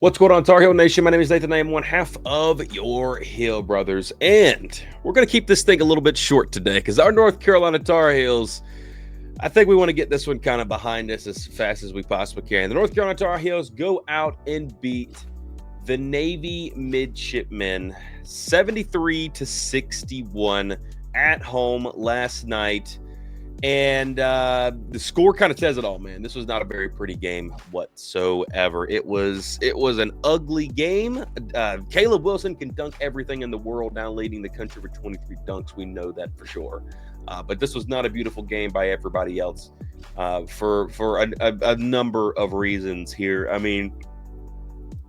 What's going on, Tar Heel Nation? My name is Nathan. I am one half of your Hill Brothers, and we're going to keep this thing a little bit short today because our North Carolina Tar Heels, I think we want to get this one kind of behind us as fast as we possibly can. The North Carolina Tar Heels go out and beat the Navy Midshipmen 73-61 at home last night. And the score kind of says it all, man. This was not a very pretty game whatsoever. It was an ugly game. Caleb Wilson can dunk everything in the world, now leading the country with 23 dunks. We know that for sure. But this was not a beautiful game by everybody else for a number of reasons here. I mean,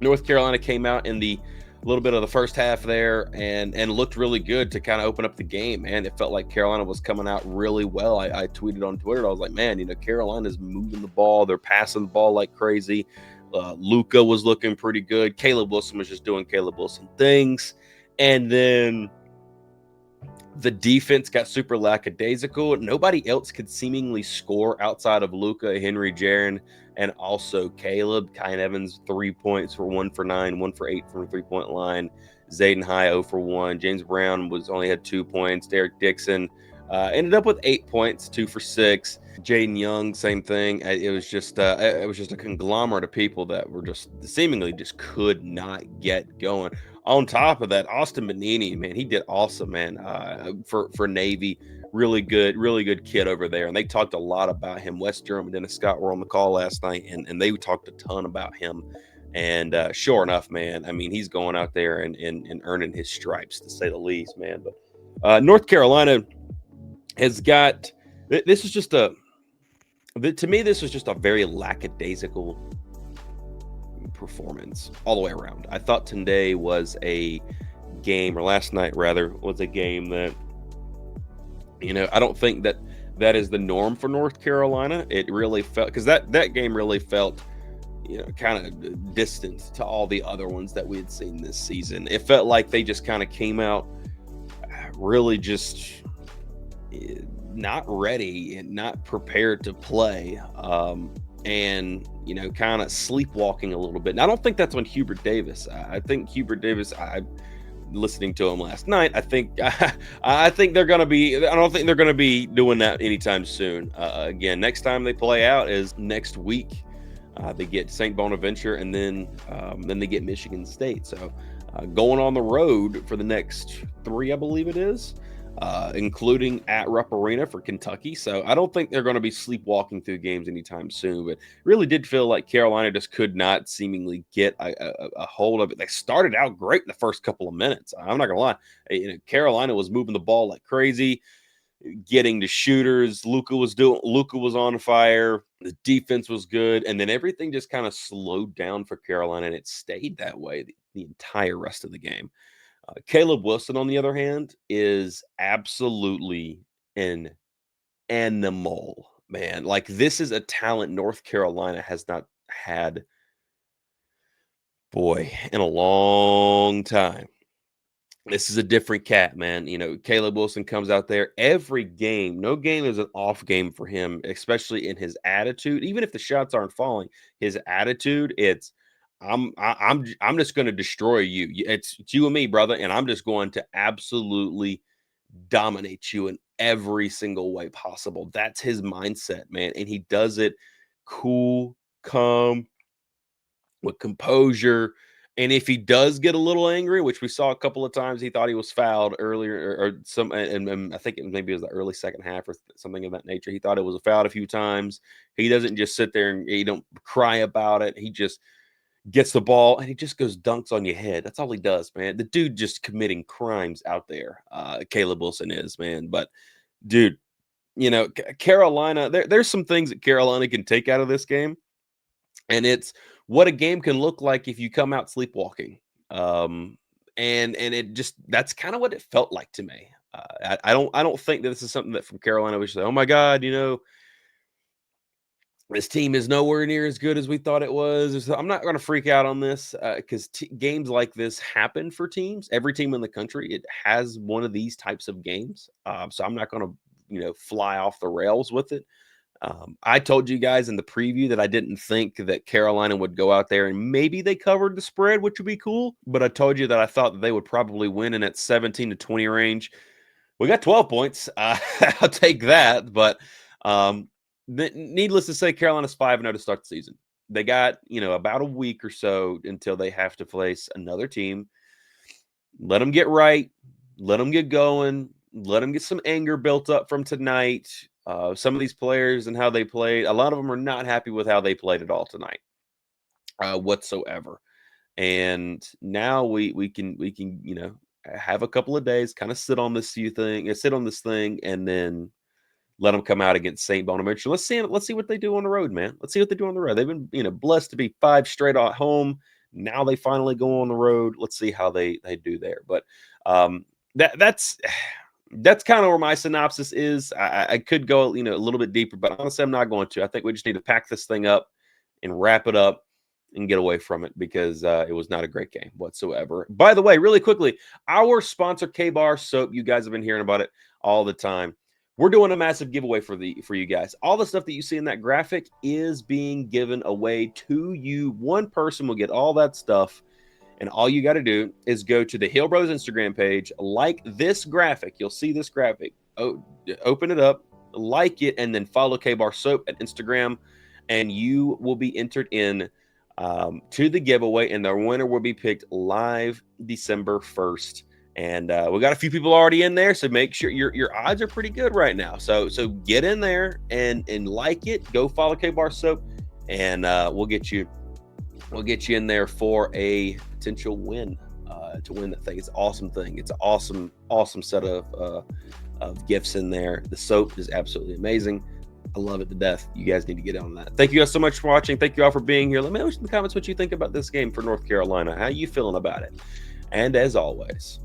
North Carolina came out in the little bit of the first half there and looked really good to kind of open up the game, man. It felt like Carolina was coming out really well. I tweeted on Twitter. I was like, man, Carolina's moving the ball. They're passing the ball like crazy. Luka was looking pretty good. Caleb Wilson was just doing Caleb Wilson things. And then the defense got super lackadaisical. Nobody else could seemingly score outside of Luka, Henry Jaron, and also Caleb. Kyan Evans, 3 points for 1 for 9, 1 for 8 from the three-point line. Zayden High, 0 for 1. James Brown only had 2 points. Derek Dixon ended up with 8 points, 2 for 6. Jaden Young, same thing. It was just a conglomerate of people that were just seemingly just could not get going. On top of that, Austin Benini, man, he did awesome, man. For Navy, really good kid over there. And they talked a lot about him. Wes Durham and Dennis Scott were on the call last night, and they talked a ton about him. And sure enough, man, I mean, he's going out there and earning his stripes, to say the least, man. But North Carolina has got this is just to me, this was just a very lackadaisical performance all the way around. I thought today was a game, or last night rather, was a game that, I don't think that is the norm for North Carolina. It really felt, because that game really felt, kind of distant to all the other ones that we had seen this season. It felt like they just kind of came out really just not ready and not prepared to play. And kind of sleepwalking a little bit. And I don't think that's on Hubert Davis. I think Hubert Davis, listening to him last night, I think they're going to be, I don't think they're going to be doing that anytime soon. Again, next time they play out is next week. They get St. Bonaventure, and then they get Michigan State. So going on the road for the next 3, I believe it is. Including at Rupp Arena for Kentucky. So I don't think they're going to be sleepwalking through games anytime soon, but really did feel like Carolina just could not seemingly get a hold of it. They started out great in the first couple of minutes. I'm not going to lie. Carolina was moving the ball like crazy, getting to shooters. Luka was on fire. The defense was good. And then everything just kind of slowed down for Carolina, and it stayed that way the entire rest of the game. Caleb Wilson, on the other hand, is absolutely an animal, man. Like, this is a talent North Carolina has not had, boy, in a long time. This is a different cat, man. Caleb Wilson comes out there every game. No game is an off game for him, especially in his attitude. Even if the shots aren't falling, his attitude, it's I'm just going to destroy you. It's you and me, brother, and I'm just going to absolutely dominate you in every single way possible. That's his mindset, man, and he does it cool, calm, with composure. And if he does get a little angry, which we saw a couple of times, he thought he was fouled earlier, or some, and I think maybe it was the early second half or something of that nature. He thought it was a foul a few times. He doesn't just sit there and he don't cry about it. He just gets the ball and he just goes dunks on your head. That's all he does, man. The dude just committing crimes out there. Caleb Wilson is, man. But dude, Carolina, there's some things that Carolina can take out of this game. And it's what a game can look like if you come out sleepwalking. And it just, that's kind of what it felt like to me. I don't think that this is something that from Carolina we should say, oh my God, this team is nowhere near as good as we thought it was. I'm not going to freak out on this because games like this happen for teams. Every team in the country, it has one of these types of games. So I'm not going to, fly off the rails with it. I told you guys in the preview that I didn't think that Carolina would go out there and maybe they covered the spread, which would be cool. But I told you that I thought that they would probably win in that 17 to 20 range. We got 12 points. I'll take that. But needless to say, Carolina's 5-0 to start the season. They got, about a week or so until they have to face another team. Let them get right. Let them get going. Let them get some anger built up from tonight. Some of these players and how they played, a lot of them are not happy with how they played at all tonight, whatsoever. And now we can have a couple of days, kind of sit on this thing, and then let them come out against St. Bonaventure. Let's see what they do on the road, man. Let's see what they do on the road. They've been blessed to be 5 straight at home. Now they finally go on the road. Let's see how they do there. But that's kind of where my synopsis is. I could go a little bit deeper, but honestly, I'm not going to. I think we just need to pack this thing up and wrap it up and get away from it because it was not a great game whatsoever. By the way, really quickly, our sponsor K-Bar Soap, you guys have been hearing about it all the time. We're doing a massive giveaway for you guys. All the stuff that you see in that graphic is being given away to you. One person will get all that stuff, and all you got to do is go to the Hill Brothers Instagram page, like this graphic. You'll see this graphic. Open it up, like it, and then follow K-Bar Soap at Instagram, and you will be entered in to the giveaway, and the winner will be picked live December 1st. And we got a few people already in there, so make sure your odds are pretty good right now. So get in there and like it. Go follow K-Bar Soap, and we'll get you in there for a potential win to win that thing. It's an awesome thing. It's an awesome set of gifts in there. The soap is absolutely amazing. I love it to death. You guys need to get on that. Thank you guys so much for watching. Thank you all for being here. Let me know in the comments what you think about this game for North Carolina. How you feeling about it? And as always,